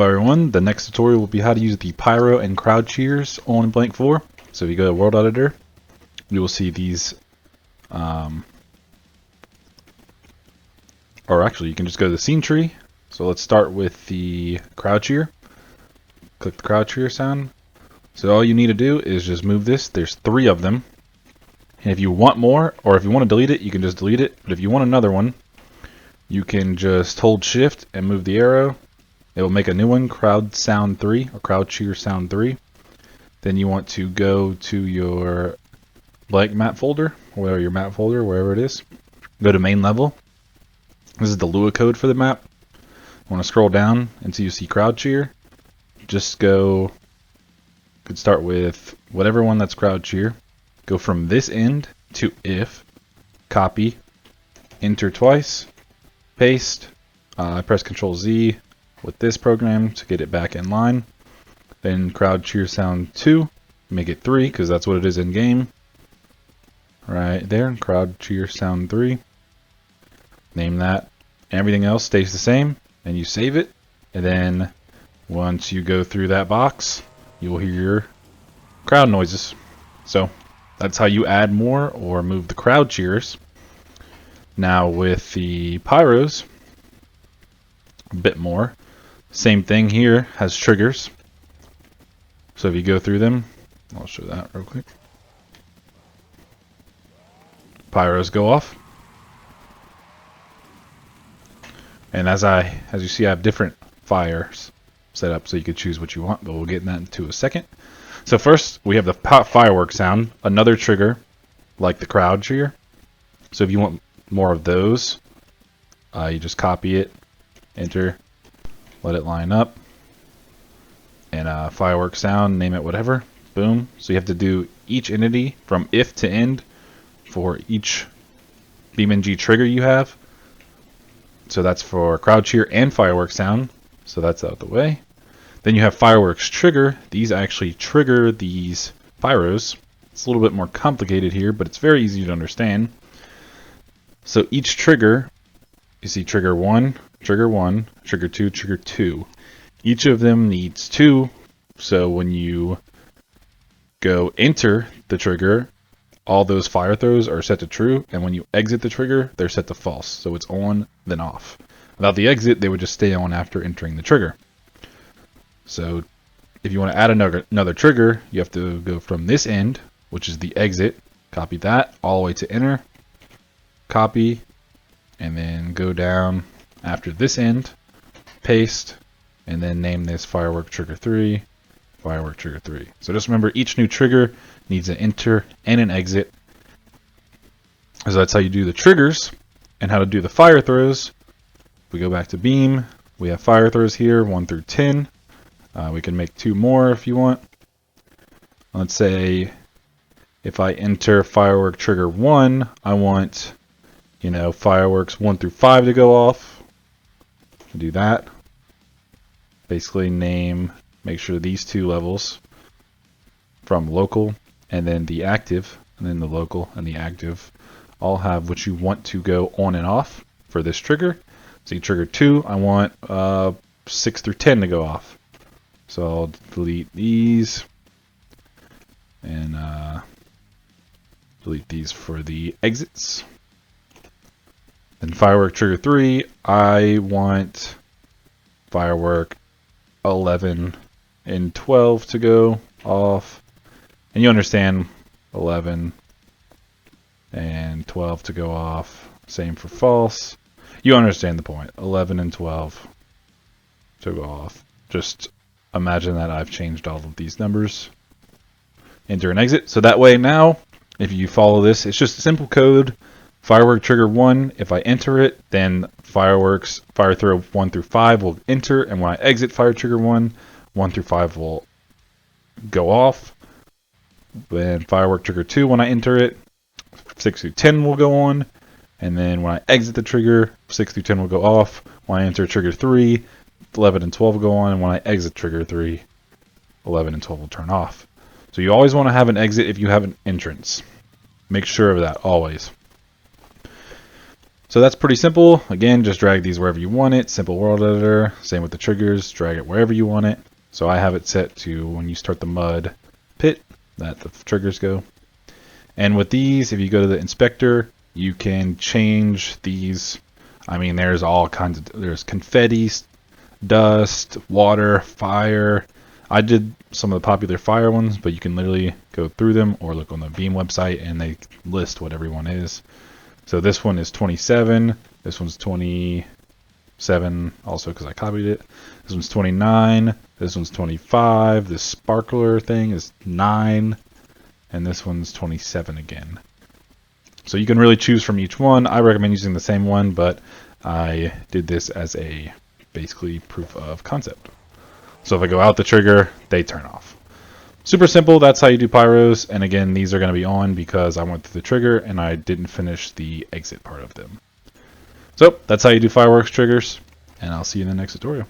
Hello everyone, the next tutorial will be how to use the Pyro and crowd cheers on BlankMapV4. So if you go to World Editor, you will see these, or actually you can just go to the scene tree. So let's start with the crowd cheer. Click the crowd cheer sound. So all you need to do is just move this. There's 3 of them. And if you want more, or if you want to delete it, you can just delete it. But if you want another one, you can just hold shift and move the arrow. It will make a new one, crowd sound 3, or crowd cheer sound 3. Then you want to go to your blank map folder, or your map folder, wherever it is. Go to main level. This is the Lua code for the map. You want to scroll down until you see crowd cheer. Just go, could start with whatever one that's crowd cheer. Go from this end to if, copy, enter twice, paste. I press Ctrl Z with this program to get it back in line. Then crowd cheer sound 2, make it 3 because that's what it is in game. Right there, crowd cheer sound 3. Name that. Everything else stays the same, and you save it. And then once you go through that box, you will hear your crowd noises. So that's how you add more or move the crowd cheers. Now with the pyros, a bit more. Same thing here, has triggers. So if you go through them, I'll show that real quick. Pyros go off. And as you see, I have different fires set up so you could choose what you want, but we'll get that into a second. So first, we have the fireworks sound, another trigger like the crowd cheer. So if you want more of those, you just copy it, enter, let it line up, and fireworks sound, name it whatever, boom. So you have to do each entity from if to end for each BeamNG trigger you have. So that's for crowd cheer and fireworks sound, so that's out of the way. Then you have fireworks trigger. These actually trigger these pyros. It's a little bit more complicated here, but it's very easy to understand. So each trigger, you see trigger 1, trigger 1, trigger 2, trigger 2. Each of them needs 2, so when you go enter the trigger, all those fire throws are set to true, and when you exit the trigger, they're set to false. So it's on, then off. Without the exit, they would just stay on after entering the trigger. So if you want to add another trigger, you have to go from this end, which is the exit, copy that all the way to enter, copy, and then go down after this end, paste, and then name this firework trigger 3, firework trigger 3. So just remember, each new trigger needs an enter and an exit. So that's how you do the triggers. And how to do the fire throws. If we go back to Beam, we have fire throws here, 1 through 10. We can make 2 more if you want. Let's say if I enter firework trigger 1, I want, fireworks 1 through 5 to go off. Do that. Basically make sure these 2 levels from local and then the active, and then the local and the active all have what you want to go on and off for this trigger. So trigger 2, I want 6 through 10 to go off. So I'll delete these and delete these for the exits. Then firework trigger 3, I want firework 11 and 12 to go off. And you understand, 11 and 12 to go off. Same for false. You understand the point. 11 and 12 to go off. Just imagine that I've changed all of these numbers. Enter and exit. So that way now, if you follow this, it's just a simple code. Firework trigger 1, if I enter it, then fire throw 1 through 5 will enter, and when I exit fire trigger 1, 1 through 5 will go off. Then firework trigger 2, when I enter it, 6 through 10 will go on, and then when I exit the trigger, 6 through 10 will go off. When I enter trigger 3, 11 and 12 will go on, and when I exit trigger 3, 11 and 12 will turn off. So you always want to have an exit if you have an entrance. Make sure of that, always. So that's pretty simple. Again, just drag these wherever you want it. Simple world editor. Same with the triggers. Drag it wherever you want it. So I have it set to when you start the mud pit, that the triggers go. And with these, if you go to the inspector, you can change these. I mean, there's all kinds of, there's confetti, dust, water, fire. I did some of the popular fire ones, but you can literally go through them or look on the Beam website and they list what everyone is. So this one is 27. This one's 27 also because I copied it. This one's 29. This one's 25. This sparkler thing is 9. And this one's 27 again. So you can really choose from each one. I recommend using the same one, but I did this as a basically proof of concept. So if I go out the trigger, they turn off. Super simple. That's how you do pyros. And again, these are going to be on because I went through the trigger and I didn't finish the exit part of them. So that's how you do fireworks triggers. And I'll see you in the next tutorial.